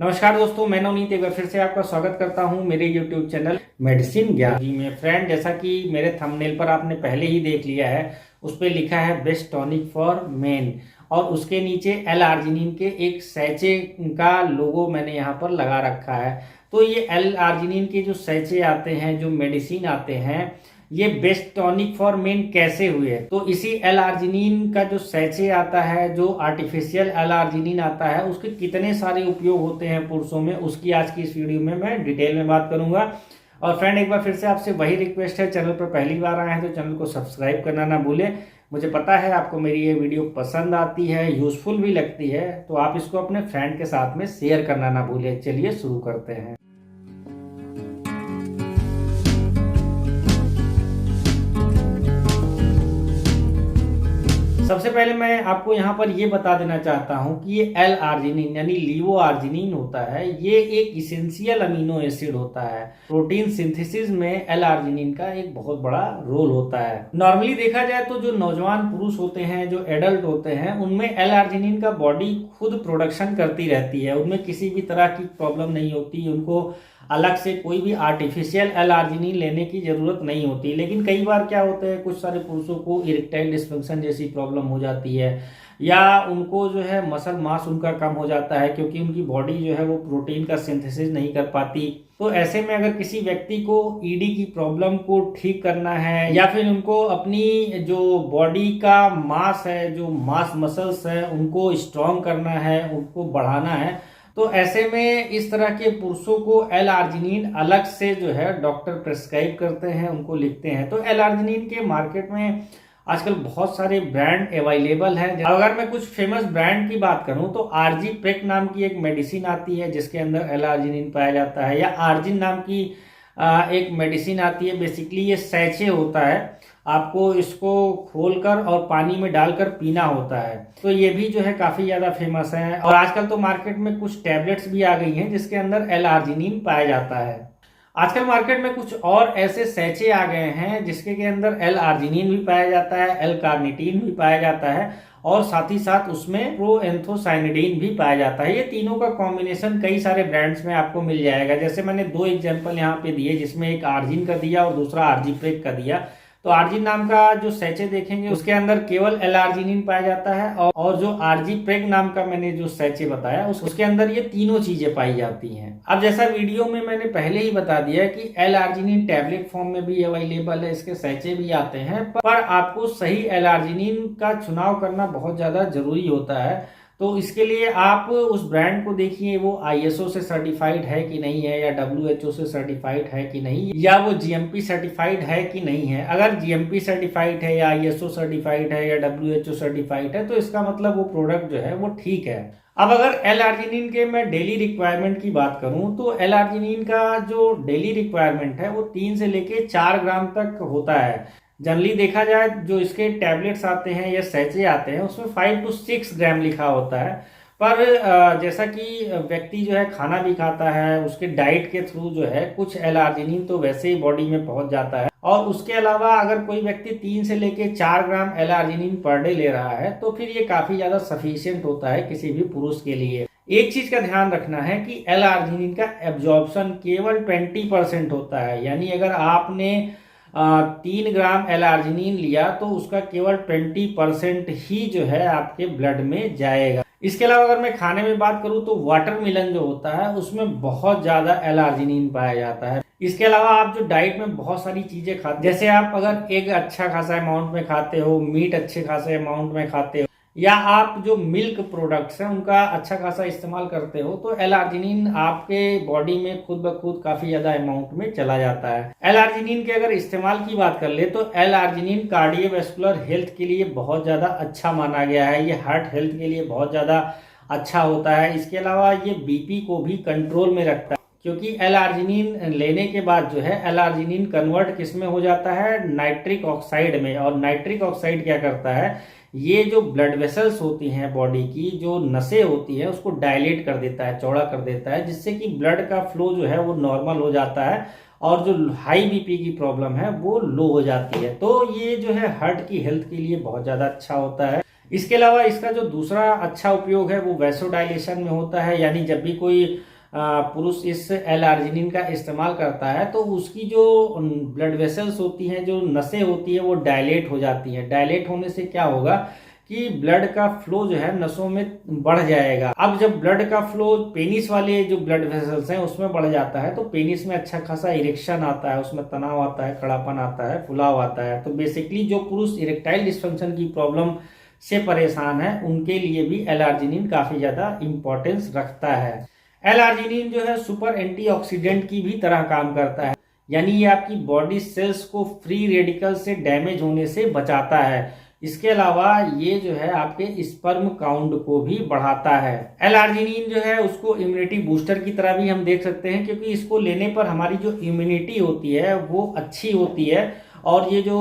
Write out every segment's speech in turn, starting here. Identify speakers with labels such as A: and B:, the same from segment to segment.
A: नमस्कार दोस्तों, मैं नवनीत एक बार फिर से आपका स्वागत करता हूं मेरे YouTube चैनल मेडिसिन ज्ञान जी में। फ्रेंड, जैसा कि मेरे थंबनेल पर आपने पहले ही देख लिया है, उस पर लिखा है बेस्ट टॉनिक फॉर मेन और उसके नीचे एल आर्जिनिन के एक सैचे का लोगो मैंने यहाँ पर लगा रखा है। तो ये एल आर्जिनिन के जो सैचे आते हैं, जो मेडिसिन आते हैं, ये बेस्ट टॉनिक फॉर मेन कैसे हुए? तो इसी एल आर्जिनिन का जो सैचे आता है, जो आर्टिफिशियल एल आर्जिनिन आता है, उसके कितने सारे उपयोग होते हैं पुरुषों में, उसकी आज की इस वीडियो में मैं डिटेल में बात करूंगा। और फ्रेंड, एक बार फिर से आपसे वही रिक्वेस्ट है, चैनल पर पहली बार आए हैं तो चैनल को सब्सक्राइब करना ना भूलें। मुझे पता है आपको मेरी ये वीडियो पसंद आती है, यूजफुल भी लगती है, तो आप इसको अपने फ्रेंड के साथ में शेयर करना ना भूलें। चलिए शुरू करते हैं। सबसे पहले मैं आपको यहाँ पर ये बता देना चाहता हूँ कि ये एल आर्जिनिन यानी लीवो आर्जिनिन होता है, ये एक इसेंशियल अमीनो एसिड होता है। प्रोटीन सिंथेसिस में एल आर्जिनिन का एक बहुत बड़ा रोल होता है। नॉर्मली देखा जाए तो जो नौजवान पुरुष होते हैं, जो एडल्ट होते हैं, उनमें एल आर्जिनिन का बॉडी खुद प्रोडक्शन करती रहती है, उनमें किसी भी तरह की प्रॉब्लम नहीं होती, उनको अलग से कोई भी आर्टिफिशियल एल आर्जिनिन लेने की जरूरत नहीं होती। लेकिन कई बार क्या होता है, कुछ सारे पुरुषों को इरेक्टाइल डिस्फंक्शन जैसी प्रॉब्लम हो जाती है, या उनको जो है मसल मास उनका कम हो जाता है क्योंकि उनकी बॉडी जो है वो प्रोटीन का सिंथेसिस नहीं कर पाती। तो ऐसे में अगर किसी व्यक्ति को ईडी की प्रॉब्लम को ठीक करना है, या फिर उनको अपनी जो बॉडी का मास है, जो मास मसल्स है, उनको स्ट्रॉन्ग करना है, उनको बढ़ाना है, तो ऐसे में इस तरह के पुरुषों को एल आर्जिनिन अलग से जो है डॉक्टर प्रेस्क्राइब करते हैं, उनको लिखते हैं। तो एल आर्जिनिन के मार्केट में आजकल बहुत सारे ब्रांड अवेलेबल हैं। अगर मैं कुछ फेमस ब्रांड की बात करूं तो आरजी प्रेक नाम की एक मेडिसिन आती है जिसके अंदर एल आर्जिनिन पाया जाता है, या आर्जिन नाम की एक मेडिसिन आती है। बेसिकली ये सैचे होता है, आपको इसको खोलकर और पानी में डालकर पीना होता है। तो ये भी जो है काफी ज्यादा फेमस है। और आजकल तो मार्केट में कुछ टैबलेट्स भी आ गई हैं जिसके अंदर एल आर्जिनिन पाया जाता है। आजकल मार्केट में कुछ और ऐसे सैचे आ गए हैं जिसके के अंदर एल आर्जिनिन भी पाया जाता है, एल कार्निटीन भी पाया जाता है, और साथ ही साथ उसमें प्रोएंथोसाइनिडीन भी पाया जाता है। ये तीनों का कॉम्बिनेशन कई सारे ब्रांड्स में आपको मिल जाएगा। जैसे मैंने दो एग्जांपल यहाँ पे दिए, जिसमें एक आर्जिन का दिया और दूसरा आरजी प्रेक का दिया। तो आर्जिन नाम का जो सैचे देखेंगे उसके अंदर केवल एल आर्जिनिन पाया जाता है, और जो आरजी प्रेग नाम का मैंने जो सैचे बताया उसके अंदर ये तीनों चीजें पाई जाती हैं। अब जैसा वीडियो में मैंने पहले ही बता दिया कि एल आर्जिनिन टैबलेट फॉर्म में भी अवेलेबल है, इसके सैचे भी आते हैं, पर आपको सही एल आर्जिनिन का चुनाव करना बहुत ज्यादा जरूरी होता है। तो इसके लिए आप उस ब्रांड को देखिए, वो आईएसओ से सर्टिफाइड है कि नहीं है, या डब्ल्यूएचओ से सर्टिफाइड है कि नहीं, या वो जीएमपी सर्टिफाइड है कि नहीं है। अगर जीएमपी सर्टिफाइड है, या आईएसओ सर्टिफाइड है, या डब्ल्यूएचओ सर्टिफाइड है, तो इसका मतलब वो प्रोडक्ट जो है वो ठीक है। अब अगर एल आर्जिनिन के मैं डेली रिक्वायरमेंट की बात करूं तो एल आर्जिनिन का जो डेली रिक्वायरमेंट है वो 3 से लेके 4 ग्राम तक होता है। जनरली देखा जाए जो इसके टैबलेट्स आते हैं या सैचे आते हैं उसमें 5 to 6 ग्राम लिखा होता है। पर जैसा कि व्यक्ति जो है खाना भी खाता है, उसके डाइट के थ्रू जो है कुछ एल आर्जिनिन तो वैसे ही बॉडी में पहुंच जाता है। और उसके अलावा अगर कोई व्यक्ति 3 से लेके 4 ग्राम एल आर्जिनिन पर डे ले रहा है तो फिर ये काफी ज्यादा सफिशियंट होता है किसी भी पुरुष के लिए। एक चीज का ध्यान रखना है कि एल आर्जिनिन का एब्जॉर्प्शन केवल 20% होता है, यानी अगर आपने 3 ग्राम एल आर्जिनिन लिया तो उसका केवल 20% ही जो है आपके ब्लड में जाएगा। इसके अलावा अगर मैं खाने में बात करूं तो वाटरमेलन जो होता है उसमें बहुत ज्यादा एल आर्जिनिन पाया जाता है। इसके अलावा आप जो डाइट में बहुत सारी चीजें खाते, जैसे आप अगर एग अच्छा खासा अमाउंट में खाते हो, मीट अच्छे खासे अमाउंट में खाते हो, या आप जो मिल्क प्रोडक्ट्स हैं उनका अच्छा खासा इस्तेमाल करते हो, तो एल आर्जिनिन आपके बॉडी में खुद ब खुद काफी ज्यादा अमाउंट में चला जाता है। एल आर्जिनिन के अगर इस्तेमाल की बात कर ले तो एल आर्जिनिन कार्डियोवैस्कुलर हेल्थ के लिए बहुत ज्यादा अच्छा माना गया है, ये हार्ट हेल्थ के लिए बहुत ज्यादा अच्छा होता है। इसके अलावा ये बीपी को भी कंट्रोल में रखता है, क्योंकि एल आर्जिनिन लेने के बाद जो है एल आर्जिनिन कन्वर्ट किसमें हो जाता है, नाइट्रिक ऑक्साइड में। और नाइट्रिक ऑक्साइड क्या करता है, ये जो ब्लड वेसल्स होती हैं बॉडी की, जो नसें होती है, उसको डायलेट कर देता है, चौड़ा कर देता है, जिससे कि ब्लड का फ्लो जो है वो नॉर्मल हो जाता है और जो हाई बीपी की प्रॉब्लम है वो लो हो जाती है। तो ये जो है हार्ट की हेल्थ के लिए बहुत ज्यादा अच्छा होता है। इसके अलावा इसका जो दूसरा अच्छा उपयोग है वो वैसोडाइलेशन में होता है, यानी जब भी कोई पुरुष इस एल-आर्जिनिन का इस्तेमाल करता है तो उसकी जो ब्लड वेसल्स होती हैं, जो नसें होती हैं, वो डायलेट हो जाती हैं। डायलेट होने से क्या होगा कि ब्लड का फ्लो जो है नसों में बढ़ जाएगा। अब जब ब्लड का फ्लो पेनिस वाले जो ब्लड वेसल्स हैं उसमें बढ़ जाता है तो पेनिस में अच्छा खासा इरेक्शन आता है, उसमें तनाव आता है, कड़ापन आता है, फुलाव आता है। तो बेसिकली जो पुरुष इरेक्टाइल डिस्फंक्शन की प्रॉब्लम से परेशान है उनके लिए भी एल-आर्जिनिन काफी ज्यादा इंपॉर्टेंस रखता है। एल-आर्जिनिन जो है सुपर एंटीऑक्सीडेंट की भी तरह काम करता है, यानी ये आपकी बॉडी सेल्स को फ्री रेडिकल से डैमेज होने से बचाता है। इसके अलावा ये जो है आपके स्पर्म काउंट को भी बढ़ाता है। एल-आर्जिनिन जो है उसको इम्यूनिटी बूस्टर की तरह भी हम देख सकते हैं, क्योंकि इसको लेने पर हमारी जो इम्यूनिटी होती है वो अच्छी होती है। और ये जो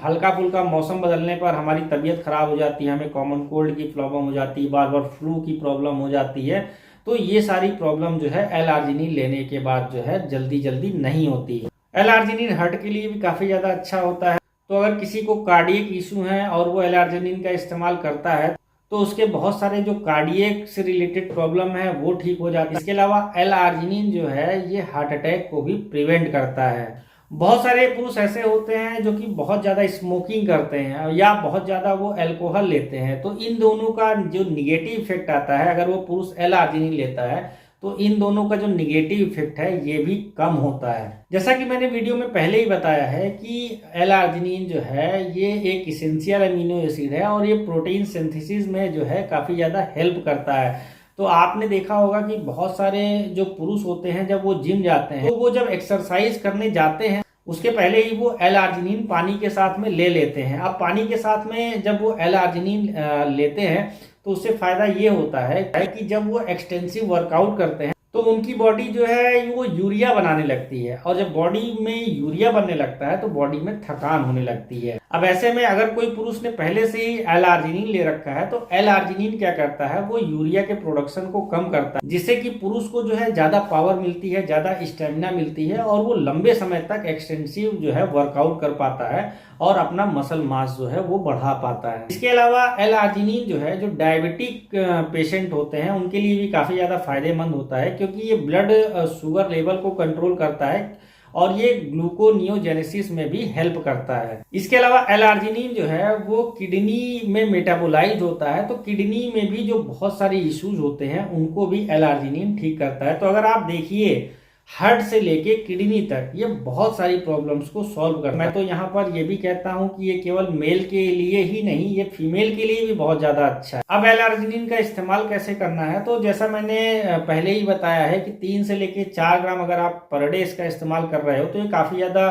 A: हल्का फुल्का मौसम बदलने पर हमारी तबीयत खराब हो जाती है, हमें कॉमन कोल्ड की प्रॉब्लम हो जाती है, बार बार फ्लू की प्रॉब्लम हो जाती है, तो ये सारी प्रॉब्लम जो है एल-आर्जिनिन लेने के बाद जो है जल्दी जल्दी नहीं होती है। एल-आर्जिनिन हार्ट के लिए भी काफी ज्यादा अच्छा होता है। तो अगर किसी को कार्डियक इशू है और वो एल-आर्जिनिन का इस्तेमाल करता है तो उसके बहुत सारे जो कार्डियक से रिलेटेड प्रॉब्लम है वो ठीक हो जाती है। इसके अलावा एल-आर्जिनिन जो है ये हार्ट अटैक को भी प्रिवेंट करता है। बहुत सारे पुरुष ऐसे होते हैं जो कि बहुत ज्यादा स्मोकिंग करते हैं या बहुत ज्यादा वो अल्कोहल लेते हैं, तो इन दोनों का जो निगेटिव इफेक्ट आता है अगर वो पुरुष एल-आर्जिनिन लेता है तो इन दोनों का जो निगेटिव इफेक्ट है ये भी कम होता है। जैसा कि मैंने वीडियो में पहले ही बताया है कि एल-आर्जिनिन जो है ये एक इसेंशियल अमीनो एसिड है और ये प्रोटीन सिंथेसिस में जो है काफी ज्यादा हेल्प करता है। तो आपने देखा होगा कि बहुत सारे जो पुरुष होते हैं जब वो जिम जाते हैं तो वो जब एक्सरसाइज करने जाते हैं उसके पहले ही वो एल-आर्जिनिन पानी के साथ में ले लेते हैं। अब पानी के साथ में जब वो एल-आर्जिनिन लेते हैं तो उससे फायदा ये होता है कि जब वो एक्सटेंसिव वर्कआउट करते हैं तो उनकी बॉडी जो है वो यूरिया बनाने लगती है, और जब बॉडी में यूरिया बनने लगता है तो बॉडी में थकान होने लगती है। अब ऐसे में अगर कोई पुरुष ने पहले से ही एल-आर्जिनिन ले रखा है तो एल-आर्जिनिन क्या करता है, वो यूरिया के प्रोडक्शन को कम करता है, जिससे कि पुरुष को जो है ज्यादा पावर मिलती है, ज्यादा स्टेमिना मिलती है और वो लंबे समय तक एक्सटेंसिव जो है वर्कआउट कर पाता है और अपना मसल मास जो है वो बढ़ा पाता है। इसके अलावा एल-आर्जिनिन जो है जो डायबिटिक पेशेंट होते हैं उनके लिए भी काफी ज्यादा फायदेमंद होता है, क्योंकि ये ब्लड शुगर लेवल को कंट्रोल करता है और ये ग्लूकोनियोजेनेसिस में भी हेल्प करता है। इसके अलावा एल-आर्जिनिन जो है वो किडनी में मेटाबोलाइज होता है, तो किडनी में भी जो बहुत सारे इश्यूज होते हैं उनको भी एल-आर्जिनिन ठीक करता है। तो अगर आप देखिए हार्ट से लेके किडनी तक ये बहुत सारी प्रॉब्लम्स को सॉल्व करता है। मैं तो यहाँ पर ये भी कहता हूँ कि ये केवल मेल के लिए ही नहीं, ये फीमेल के लिए भी बहुत ज्यादा अच्छा है। अब एल-आर्जिनिन का इस्तेमाल कैसे करना है, तो जैसा मैंने पहले ही बताया है कि 3 से लेके 4 ग्राम अगर आप पर डे इसका इस्तेमाल कर रहे हो तो ये काफी ज्यादा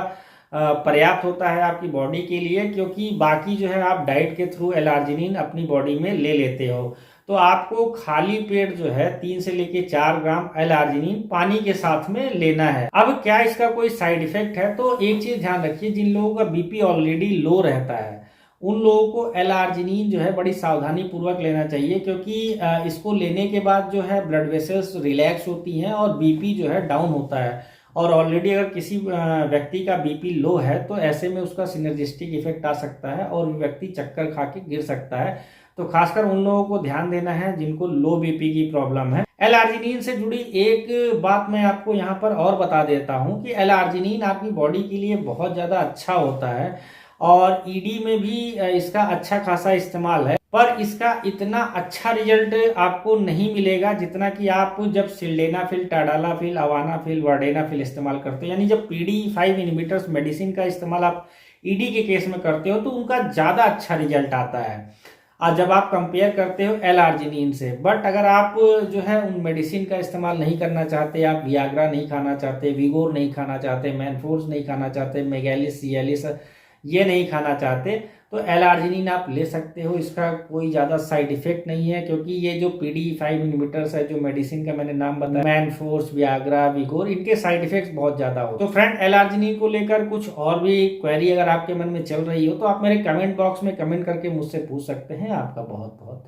A: पर्याप्त होता है आपकी बॉडी के लिए, क्योंकि बाकी जो है आप डाइट के थ्रू एल-आर्जिनिन अपनी बॉडी में ले लेते हो। तो आपको खाली पेट जो है 3 से लेके 4 ग्राम एल-आर्जिनिन पानी के साथ में लेना है। अब क्या इसका कोई साइड इफेक्ट है, तो एक चीज ध्यान रखिए, जिन लोगों का बीपी ऑलरेडी लो रहता है उन लोगों को एल-आर्जिनिन जो है बड़ी सावधानी पूर्वक लेना चाहिए, क्योंकि इसको लेने के बाद जो है ब्लड वेसल्स रिलैक्स होती हैं और बीपी जो है डाउन होता है। और ऑलरेडी अगर किसी व्यक्ति का बीपी लो है तो ऐसे में उसका सिनर्जिस्टिक इफेक्ट आ सकता है और व्यक्ति चक्कर खा के गिर सकता है। तो खासकर उन लोगों को ध्यान देना है जिनको लो बीपी की प्रॉब्लम है। एल-आर्जिनिन से जुड़ी एक बात मैं आपको यहाँ पर और बता देता हूँ कि एल-आर्जिनिन आपकी बॉडी के लिए बहुत ज़्यादा अच्छा होता है और ईडी में भी इसका अच्छा खासा इस्तेमाल है, पर इसका इतना अच्छा रिजल्ट आपको नहीं मिलेगा जितना कि आप जब सिल्डेनाफिल, टाडालाफिल, अवानाफिल, वर्डेनाफिल इस्तेमाल करते हो। यानी जब PDE5 इनहिबिटर्स मेडिसिन का इस्तेमाल आप ईडी के केस में करते हो तो उनका ज़्यादा अच्छा रिजल्ट आता है और जब आप कंपेयर करते हो एल-आर्जिनिन से। बट अगर आप जो है उन मेडिसिन का इस्तेमाल नहीं करना चाहते, आप वियाग्रा नहीं खाना चाहते, विगोर नहीं खाना चाहते, मैनफोर्स नहीं खाना चाहते, मेगैलिस, सियालिस ये नहीं खाना चाहते, तो एल-आर्जिनिन आप ले सकते हो। इसका कोई ज़्यादा साइड इफेक्ट नहीं है, क्योंकि ये जो PDE5 इनहिबिटर्स है, जो मेडिसिन का मैंने नाम बताया, मैनफोर्स, वियाग्रा, विगोर, इनके साइड इफेक्ट्स बहुत ज़्यादा हो। तो फ्रेंड, एल-आर्जिनिन को लेकर कुछ और भी क्वेरी अगर आपके मन में चल रही हो तो आप मेरे कमेंट बॉक्स में कमेंट करके मुझसे पूछ सकते हैं। आपका बहुत बहुत